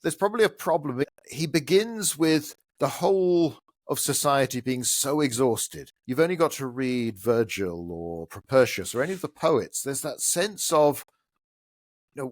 there's probably a problem. He begins with the whole of society being so exhausted. You've only got to read Virgil or Propertius or any of the poets. There's that sense of,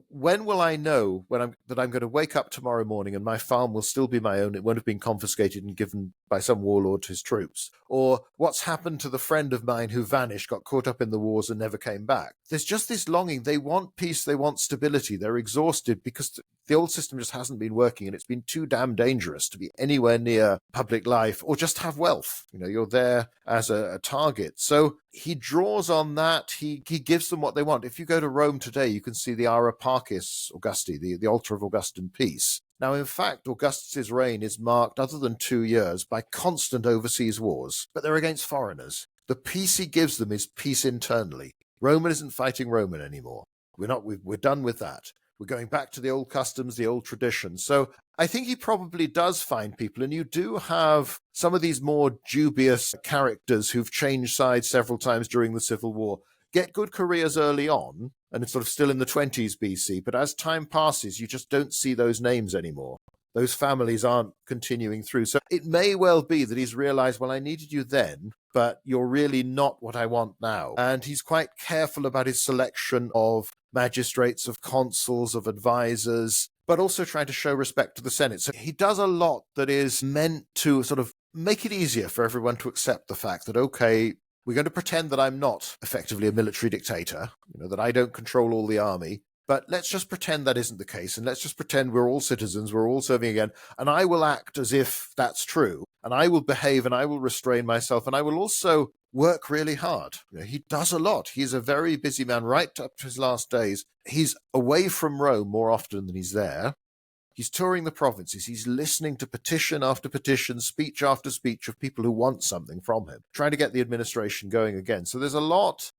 when will I know that I'm going to wake up tomorrow morning and my farm will still be my own? It won't have been confiscated and given by some warlord to his troops. Or what's happened to the friend of mine who vanished, got caught up in the wars and never came back? There's just this longing. They want peace. They want stability. They're exhausted because the old system just hasn't been working, and it's been too damn dangerous to be anywhere near public life or just have wealth. You're there as a target. So he draws on that. He gives them what they want. If you go to Rome today, you can see the Ara Pacis Augusti, the altar of Augustan peace. Now, in fact, Augustus's reign is marked, other than 2 years, by constant overseas wars, but they're against foreigners. The peace he gives them is peace internally. Roman isn't fighting Roman anymore. We're done with that. We're going back to the old customs, the old traditions. So I think he probably does find people, and you do have some of these more dubious characters who've changed sides several times during the Civil War, get good careers early on, and it's sort of still in the 20s BC, but as time passes, you just don't see those names anymore. Those families aren't continuing through. So it may well be that he's realized, well, I needed you then, but you're really not what I want now. And he's quite careful about his selection of magistrates, of consuls, of advisors, but also trying to show respect to the Senate. So he does a lot that is meant to sort of make it easier for everyone to accept the fact that, okay, we're going to pretend that I'm not effectively a military dictator, that I don't control all the army, but let's just pretend that isn't the case, and let's just pretend we're all citizens, we're all serving again, and I will act as if that's true, and I will behave, and I will restrain myself, and I will also work really hard. He does a lot. He's a very busy man right up to his last days. He's away from Rome more often than he's there. He's touring the provinces. He's listening to petition after petition, speech after speech of people who want something from him, trying to get the administration going again. So there's a lot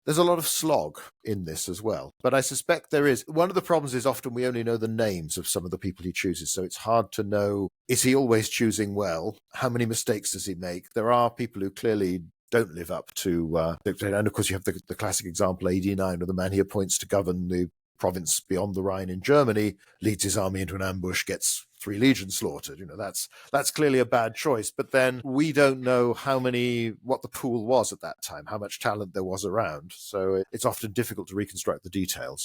of slog in this as well. But I suspect there is. One of the problems is often we only know the names of some of the people he chooses. So it's hard to know, is he always choosing well? How many mistakes does he make? There are people who clearly don't live up to, and of course you have the classic example, AD 9, where the man he appoints to govern the province beyond the Rhine in Germany leads his army into an ambush, gets 3 legions slaughtered. That's clearly a bad choice. But then we don't know what the pool was at that time, how much talent there was around. So it's often difficult to reconstruct the details.